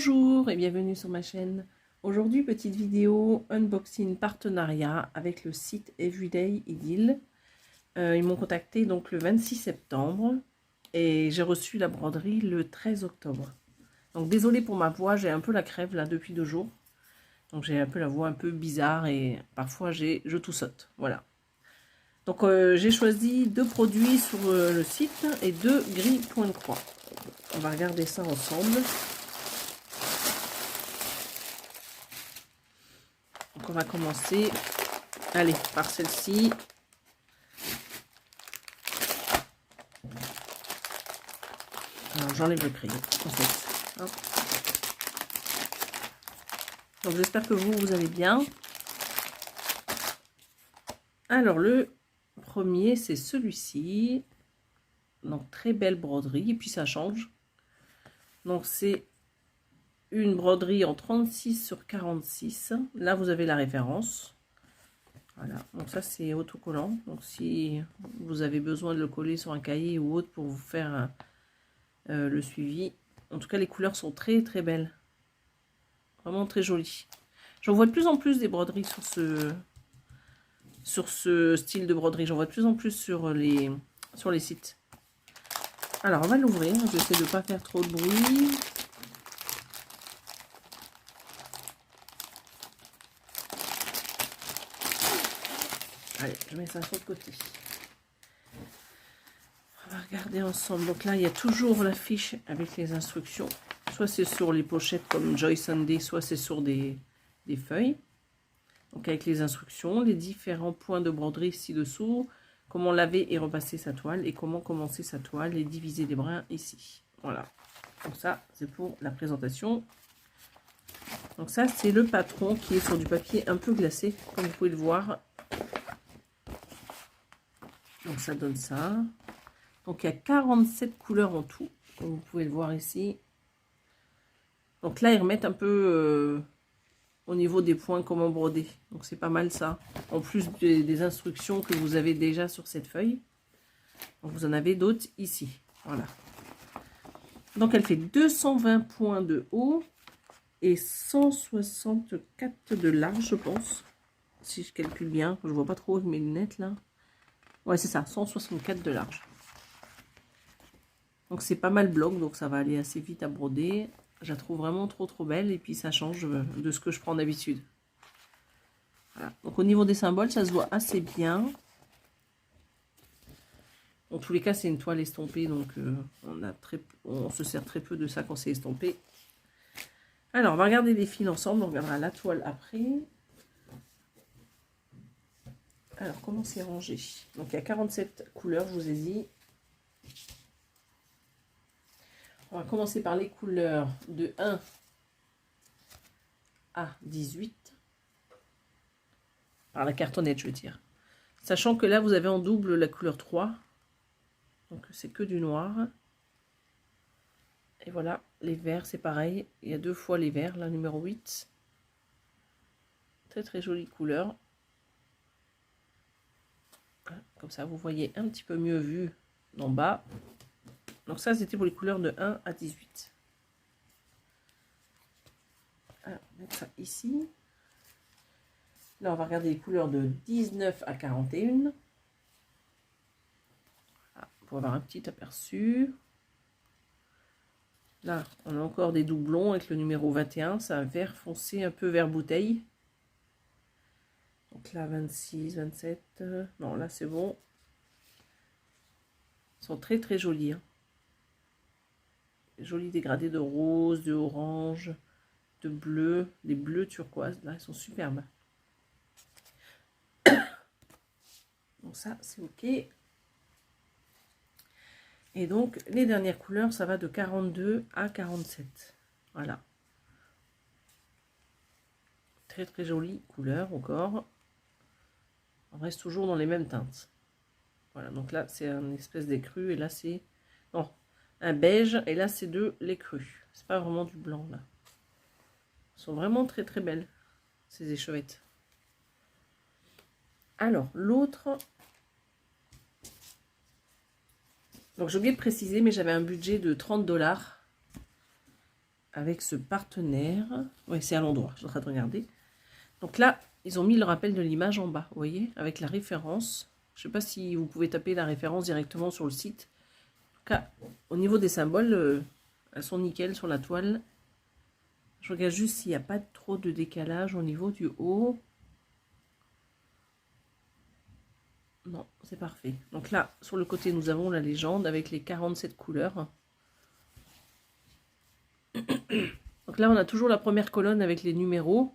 Bonjour et bienvenue sur ma chaîne. Aujourd'hui, petite vidéo unboxing partenariat avec le site Everyday Idyll. Ils m'ont contacté donc le 26 septembre et j'ai reçu la broderie le 13 octobre. Donc désolée pour ma voix, j'ai un peu la crève là depuis 2 jours. Donc j'ai un peu la voix un peu bizarre et parfois je toussote. Voilà. Donc j'ai choisi 2 produits sur le site et 2 grilles point de croix. On va regarder ça ensemble. Donc on va commencer, allez, par celle-ci. Alors j'enlève le crayon. Donc j'espère que vous allez bien. Alors le premier c'est celui-ci. Donc très belle broderie et puis ça change. Donc c'est une broderie en 36 sur 46. Là vous avez la référence. Voilà, donc ça c'est autocollant. Donc si vous avez besoin de le coller sur un cahier ou autre pour vous faire le suivi. En tout cas les couleurs sont très très belles. Vraiment très jolies. J'en vois de plus en plus des broderies sur ce style de broderie. J'en vois de plus en plus sur les sites. Alors on va l'ouvrir. J'essaie de ne pas faire trop de bruit. Allez, je mets ça sur le côté. On va regarder ensemble. Donc là, il y a toujours la fiche avec les instructions. Soit c'est sur les pochettes comme Joy Sunday, soit c'est sur des feuilles. Donc avec les instructions, les différents points de broderie ci-dessous, comment laver et repasser sa toile et comment commencer sa toile et diviser les brins ici. Voilà. Donc ça, c'est pour la présentation. Donc ça, c'est le patron qui est sur du papier un peu glacé, comme vous pouvez le voir. Donc ça donne ça. Donc il y a 47 couleurs en tout, comme vous pouvez le voir ici. Donc là, ils remettent un peu au niveau des points comment broder. Donc c'est pas mal ça. En plus des instructions que vous avez déjà sur cette feuille. Donc vous en avez d'autres ici. Voilà. Donc elle fait 220 points de haut et 164 de large, je pense. Si je calcule bien. Je vois pas trop mes lunettes là. Ouais, c'est ça, 164 de large. Donc c'est pas mal bloc, donc ça va aller assez vite à broder. Je la trouve vraiment trop belle et puis ça change de ce que je prends d'habitude. Voilà. Donc au niveau des symboles, ça se voit assez bien. En tous les cas, c'est une toile estampée, donc on se sert très peu de ça quand c'est estampé. Alors, on va regarder les fils ensemble, on regardera la toile après. Alors, comment c'est rangé? Donc, il y a 47 couleurs, je vous ai dit. On va commencer par les couleurs de 1 à 18. Par la cartonnette, je veux dire. Sachant que là, vous avez en double la couleur 3. Donc, c'est que du noir. Et voilà, les verts, c'est pareil. Il y a 2 fois les verts, la numéro 8. Très jolie couleur. Comme ça, vous voyez un petit peu mieux vu d'en bas. Donc ça, c'était pour les couleurs de 1 à 18. Alors, on va mettre ça ici. Là, on va regarder les couleurs de 19 à 41. Voilà, pour avoir un petit aperçu. Là, on a encore des doublons avec le numéro 21. C'est un vert foncé, un peu vert bouteille. Donc là, 26, 27. Non, là, c'est bon. Ils sont très jolis. Hein. Jolis dégradés de rose, de orange, de bleu. Les bleus turquoise, là, ils sont superbes. Donc ça, c'est ok. Et donc, les dernières couleurs, ça va de 42 à 47. Voilà. Très jolie couleur encore. On reste toujours dans les mêmes teintes. Voilà, donc là, c'est un espèce d'écru. Et là, c'est... Non, un beige. Et là, c'est de l'écru. C'est pas vraiment du blanc, là. Elles sont vraiment très belles, ces échevettes. Alors, l'autre... Donc, j'ai oublié de préciser, mais j'avais un budget de 30 $. avec ce partenaire. Oui, c'est à l'endroit, je suis en train de regarder. Donc là, ils ont mis le rappel de l'image en bas, vous voyez, avec la référence. Je ne sais pas si vous pouvez taper la référence directement sur le site. En tout cas, au niveau des symboles, elles sont nickel sur la toile. Je regarde juste s'il n'y a pas trop de décalage au niveau du haut. Non, c'est parfait. Donc là, sur le côté, nous avons la légende avec les 47 couleurs. Donc là, on a toujours la première colonne avec les numéros.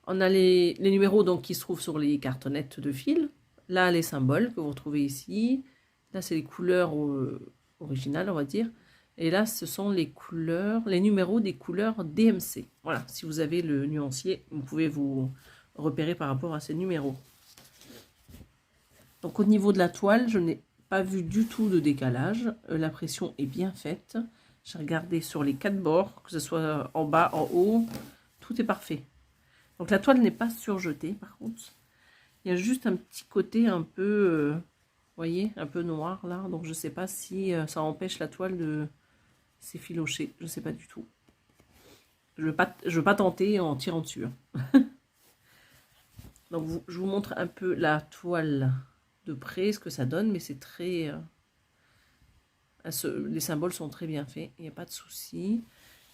On a les numéros donc, qui se trouvent sur les cartonnettes de fil. Là, les symboles que vous retrouvez ici. Là, c'est les couleurs originales, on va dire. Et là, ce sont les couleurs, les numéros des couleurs DMC. Voilà, si vous avez le nuancier, vous pouvez vous repérer par rapport à ces numéros. Donc, au niveau de la toile, je n'ai pas vu du tout de décalage. La pression est bien faite. J'ai regardé sur les 4 bords, que ce soit en bas, en haut, tout est parfait. Donc la toile n'est pas surjetée par contre. Il y a juste un petit côté un peu, vous voyez, un peu noir là. Donc je ne sais pas si ça empêche la toile de s'effilocher. Je ne sais pas du tout. Je ne veux pas tenter en tirant dessus. Donc je vous montre un peu la toile de près, ce que ça donne. Mais c'est très... les symboles sont très bien faits. Il n'y a pas de souci.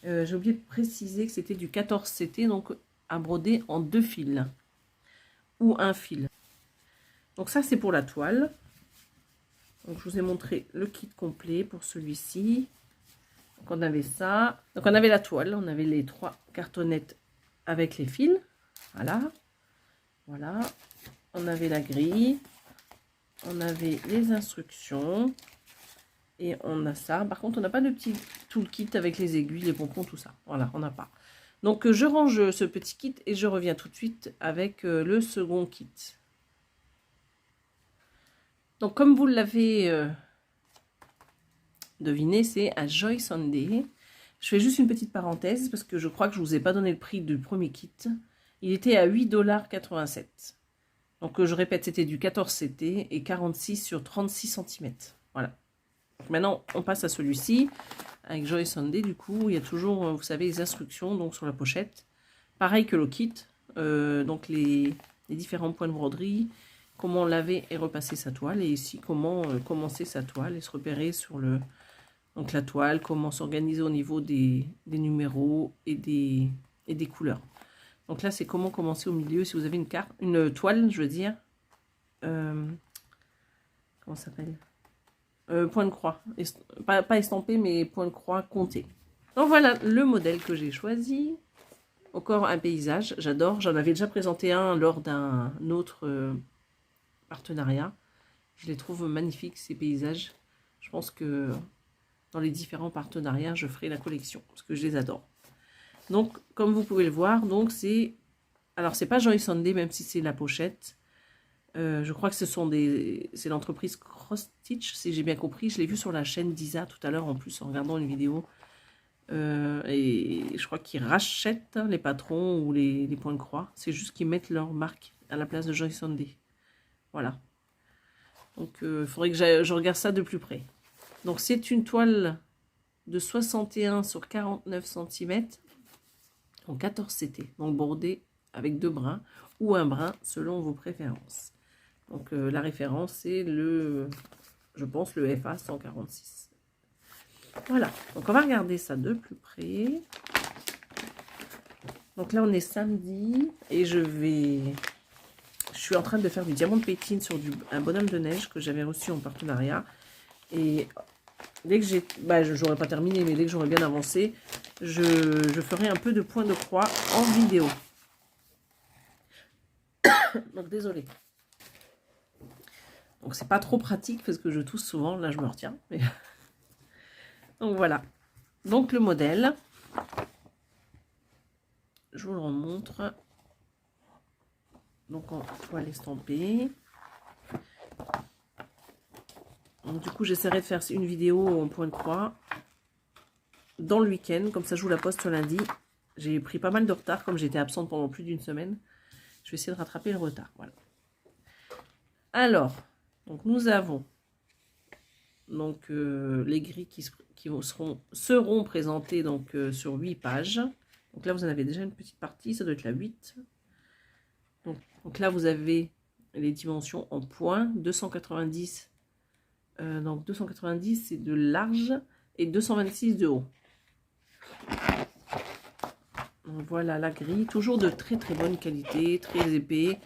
J'ai oublié de préciser que c'était du 14 CT. Donc à broder en 2 fils ou un fil. Donc ça c'est pour la toile. Donc je vous ai montré le kit complet pour celui-ci. Donc on avait ça. Donc on avait la toile, on avait les 3 cartonnettes avec les fils. Voilà. Voilà. On avait la grille. On avait les instructions. Et on a ça. Par contre on n'a pas de petit toolkit avec les aiguilles, les pompons, tout ça. Voilà, on n'a pas. Donc je range ce petit kit et je reviens tout de suite avec le second kit. Donc comme vous l'avez deviné, c'est à Joy Sunday. Je fais juste une petite parenthèse parce que je crois que je ne vous ai pas donné le prix du premier kit. Il était à 8,87 $. Donc je répète, c'était du 14 CT et 46 sur 36 cm. Voilà. Donc, maintenant on passe à celui-ci. Avec Joy Sunday, du coup, il y a toujours, vous savez, les instructions donc sur la pochette. Pareil que le kit, donc les différents points de broderie, comment laver et repasser sa toile, et ici comment commencer sa toile et se repérer sur donc la toile, comment s'organiser au niveau des numéros et des couleurs. Donc là, c'est comment commencer au milieu, si vous avez une toile, je veux dire, comment ça s'appelle ? Point de croix, pas estampé mais point de croix compté. Donc voilà le modèle que j'ai choisi. Encore un paysage, j'adore, j'en avais déjà présenté un lors d'un autre partenariat. Je les trouve magnifiques ces paysages. Je pense que dans les différents partenariats je ferai la collection parce que je les adore. Donc comme vous pouvez le voir, donc c'est, alors c'est pas Joy Sunday même si c'est la pochette. Je crois que c'est l'entreprise Cross Stitch, si j'ai bien compris. Je l'ai vu sur la chaîne d'Isa tout à l'heure en plus en regardant une vidéo. Et je crois qu'ils rachètent les patrons ou les points de croix. C'est juste qu'ils mettent leur marque à la place de Joy Sunday. Voilà. Donc il faudrait que je regarde ça de plus près. Donc c'est une toile de 61 sur 49 cm en 14 CT. Donc bordée avec 2 brins ou un brin selon vos préférences. Donc la référence c'est je pense le FA 146. Voilà, donc on va regarder ça de plus près. Donc là on est samedi et je suis en train de faire du diamant de pétine sur un bonhomme de neige que j'avais reçu en partenariat. Et dès que j'aurais pas terminé, mais dès que j'aurais bien avancé, je ferai un peu de point de croix en vidéo. Donc désolé. Donc c'est pas trop pratique parce que je tousse souvent, là je me retiens. Mais... Donc voilà. Donc le modèle, je vous le remontre. Donc en toile estampée. Donc du coup j'essaierai de faire une vidéo en point de croix dans le week-end, comme ça je vous la poste lundi. J'ai pris pas mal de retard comme j'étais absente pendant plus d'une semaine. Je vais essayer de rattraper le retard. Voilà. Alors, donc nous avons donc les grilles qui seront présentés donc, sur 8 pages. Donc là, vous en avez déjà une petite partie, ça doit être la 8. Donc là, vous avez les dimensions en points, 290. Donc 290, c'est de large et 226 de haut. Donc voilà la grille, toujours de très très bonne qualité, très épais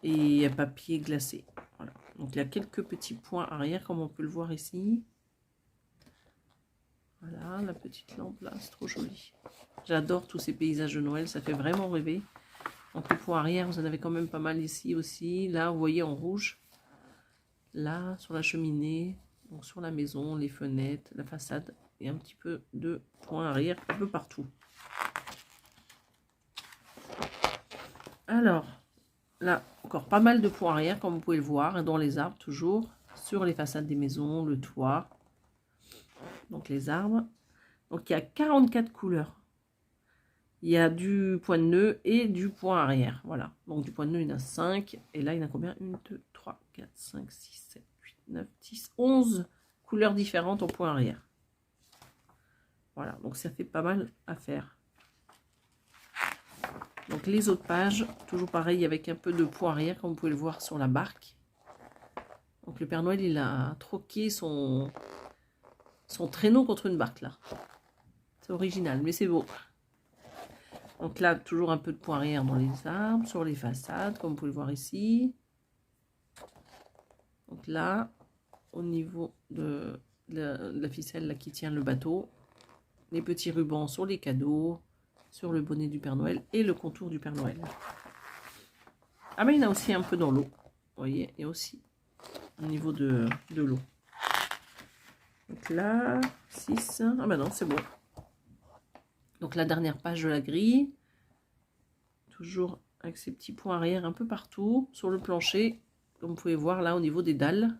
et papier glacé. Voilà. Donc il y a quelques petits points arrière, comme on peut le voir ici. Voilà, la petite lampe là, c'est trop joli. J'adore tous ces paysages de Noël, ça fait vraiment rêver. Donc les points arrière, vous en avez quand même pas mal ici aussi. Là, vous voyez en rouge. Là, sur la cheminée, donc sur la maison, les fenêtres, la façade. Et un petit peu de points arrière un peu partout. Alors, là, encore pas mal de points arrière, comme vous pouvez le voir, dans les arbres toujours. Sur les façades des maisons, le toit. Donc les arbres. Donc il y a 44 couleurs. Il y a du point de nœud et du point arrière. Voilà. Donc du point de nœud, il y en a 5. Et là, il y en a combien? 1, 2, 3, 4, 5, 6, 7, 8, 9, 10, 11 couleurs différentes au point arrière. Voilà. Donc ça fait pas mal à faire. Donc les autres pages, toujours pareil avec un peu de point arrière, comme vous pouvez le voir sur la barque. Donc le Père Noël, il a troqué son traîneau contre une barque là. C'est original, mais c'est beau. Donc là, toujours un peu de point arrière dans les arbres, sur les façades, comme vous pouvez le voir ici. Donc là, au niveau de la ficelle là, qui tient le bateau, les petits rubans sur les cadeaux, sur le bonnet du Père Noël et le contour du Père Noël. Ah mais il y en a aussi un peu dans l'eau. Vous voyez, il y a aussi au niveau de l'eau. Donc là, 6. Ah bah non, c'est bon. Donc la dernière page de la grille. Toujours avec ces petits points arrière un peu partout sur le plancher. Comme vous pouvez voir là au niveau des dalles.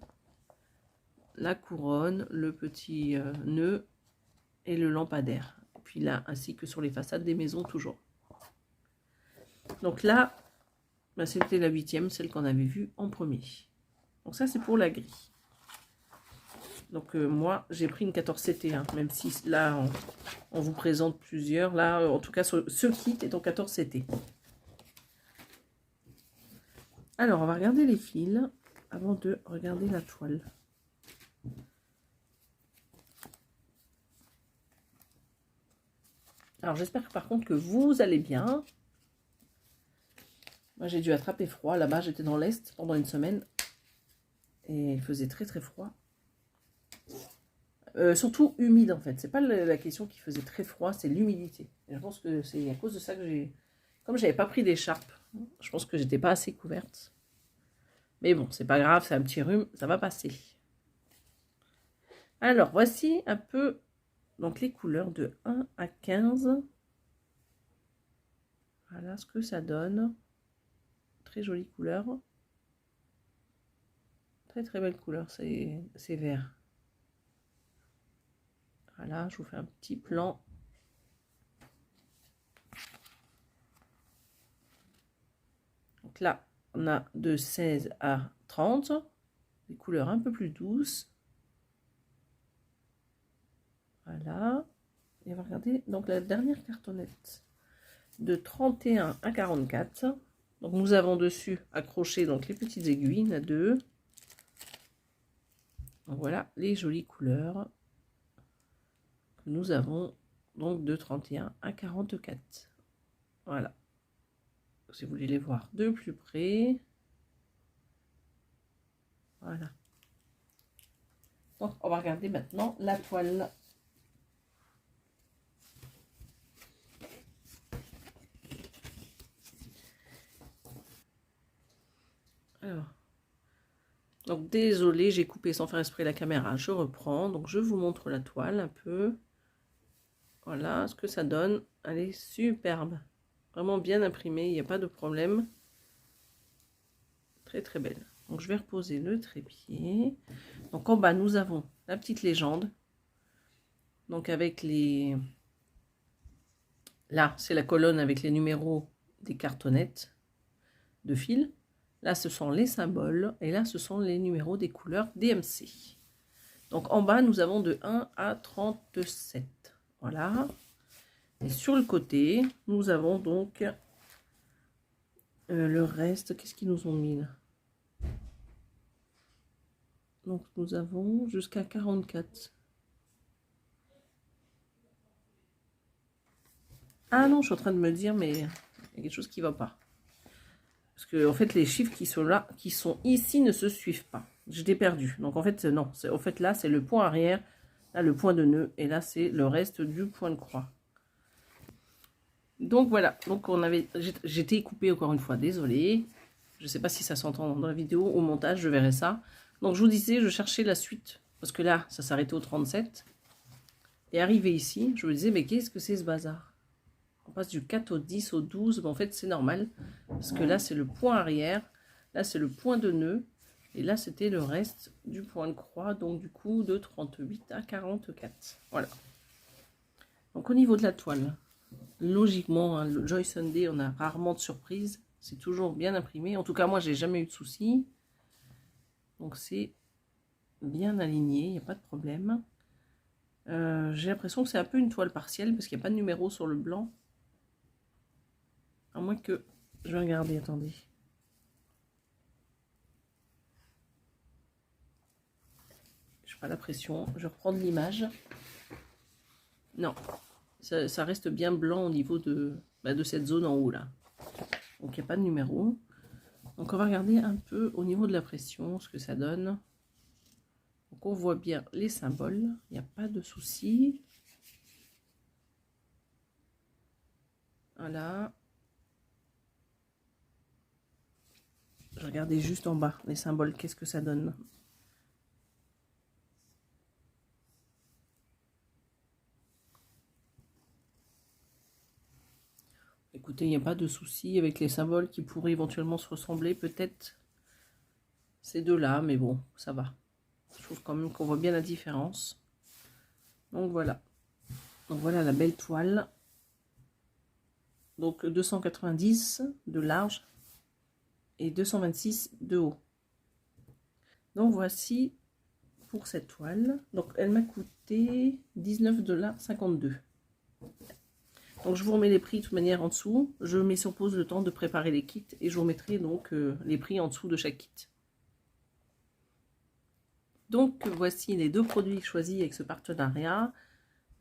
La couronne, le petit nœud et le lampadaire. Et puis là, ainsi que sur les façades des maisons toujours. Donc là, bah, c'était la 8e, celle qu'on avait vue en premier. Donc ça, c'est pour la grille. Donc moi, j'ai pris une 14CT1, même si là, on vous présente plusieurs. Là, en tout cas, ce kit est en 14CT. Alors, on va regarder les fils avant de regarder la toile. Alors, j'espère par contre que vous allez bien. Moi, j'ai dû attraper froid. Là-bas, j'étais dans l'Est pendant une semaine. Et il faisait très très froid. Surtout humide en fait. C'est pas la question qui faisait très froid, c'est l'humidité. Je pense que c'est à cause de ça que j'ai... Comme j'avais pas pris d'écharpe, je pense que j'étais pas assez couverte. Mais bon, c'est pas grave, c'est un petit rhume, ça va passer. Alors, voici un peu donc les couleurs de 1 à 15. Voilà ce que ça donne. Très jolie couleur. Très très belle couleur, c'est vert. Voilà, je vous fais un petit plan. Donc là, on a de 16 à 30. Des couleurs un peu plus douces. Voilà. Et on va regarder donc la dernière cartonnette. De 31 à 44. Donc nous avons dessus accroché donc les petites aiguilles, il y en a 2. Donc voilà les jolies couleurs que nous avons donc de 31 à 44. Voilà. Si vous voulez les voir de plus près. Voilà. Donc on va regarder maintenant la toile. Alors, donc désolé, j'ai coupé sans faire exprès la caméra, je reprends, donc je vous montre la toile un peu. Voilà ce que ça donne, elle est superbe, vraiment bien imprimée, il n'y a pas de problème. Très très belle. Donc je vais reposer le trépied. Donc en bas nous avons la petite légende. Donc avec les... Là c'est la colonne avec les numéros des cartonnettes de fil. Là, ce sont les symboles et là, ce sont les numéros des couleurs DMC. Donc en bas, nous avons de 1 à 37. Voilà. Et sur le côté, nous avons donc le reste. Qu'est-ce qu'ils nous ont mis là? Donc nous avons jusqu'à 44. Ah non, je suis en train de me dire, mais il y a quelque chose qui ne va pas. Parce que en fait, les chiffres qui sont là, qui sont ici, ne se suivent pas. Je l'ai perdu. Donc en fait, non. En fait, là, c'est le point arrière, là, le point de nœud, et là, c'est le reste du point de croix. Donc voilà. Donc j'étais coupée encore une fois, désolée. Je ne sais pas si ça s'entend dans la vidéo, au montage, je verrai ça. Donc je vous disais, je cherchais la suite, parce que là, ça s'arrêtait au 37. Et arrivé ici, je me disais, mais qu'est-ce que c'est ce bazar? On passe du 4 au 10 au 12, mais en fait c'est normal, parce que là c'est le point arrière, là c'est le point de nœud, et là c'était le reste du point de croix, donc du coup de 38 à 44. Voilà. Donc au niveau de la toile, logiquement, hein, le Joy Sunday, on a rarement de surprises, c'est toujours bien imprimé, en tout cas moi j'ai jamais eu de soucis, donc c'est bien aligné, il n'y a pas de problème. J'ai l'impression que c'est un peu une toile partielle, parce qu'il n'y a pas de numéro sur le blanc. À moins que... Je vais regarder, attendez. Je n'ai pas la pression. Je vais reprendre l'image. Non. Ça reste bien blanc au niveau de cette zone en haut, là. Donc, il n'y a pas de numéro. Donc, on va regarder un peu au niveau de la pression, ce que ça donne. Donc, on voit bien les symboles. Il n'y a pas de souci. Voilà. Je regardais juste en bas, les symboles, qu'est-ce que ça donne. Écoutez, il n'y a pas de souci avec les symboles qui pourraient éventuellement se ressembler, peut-être ces deux-là, mais bon, ça va. Je trouve quand même qu'on voit bien la différence. Donc voilà. Donc voilà la belle toile. Donc 290 de large et 226 de haut. Donc voici pour cette toile. Donc elle m'a coûté 19,52 $. Donc je vous remets les prix de toute manière en dessous. Je mets sur pause le temps de préparer les kits et je vous mettrai donc les prix en dessous de chaque kit. Donc voici les deux produits choisis avec ce partenariat.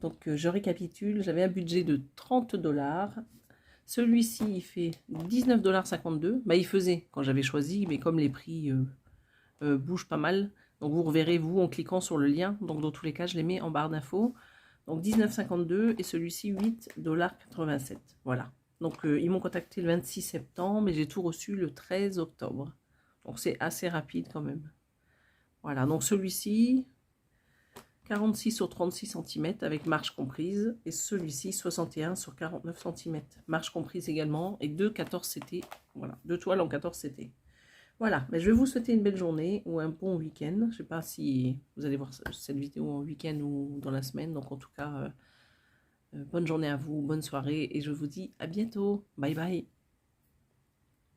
Donc je récapitule, j'avais un budget de 30 $. Celui-ci il fait 19,52 $. Bah, il faisait quand j'avais choisi, mais comme les prix bougent pas mal, donc vous reverrez vous en cliquant sur le lien. Donc dans tous les cas, je les mets en barre d'infos. Donc 19,52 € et celui-ci 8,87 $. Voilà. Donc ils m'ont contacté le 26 septembre et j'ai tout reçu le 13 octobre. Donc c'est assez rapide quand même. Voilà, donc celui-ci 46 sur 36 cm avec marge comprise et celui-ci 61 sur 49 cm, marge comprise également, et deux 14 CT, voilà, deux toiles en 14 CT. Voilà, mais je vais vous souhaiter une belle journée ou un bon week-end. Je ne sais pas si vous allez voir cette vidéo en week-end ou dans la semaine, donc en tout cas, bonne journée à vous, bonne soirée et je vous dis à bientôt. Bye bye.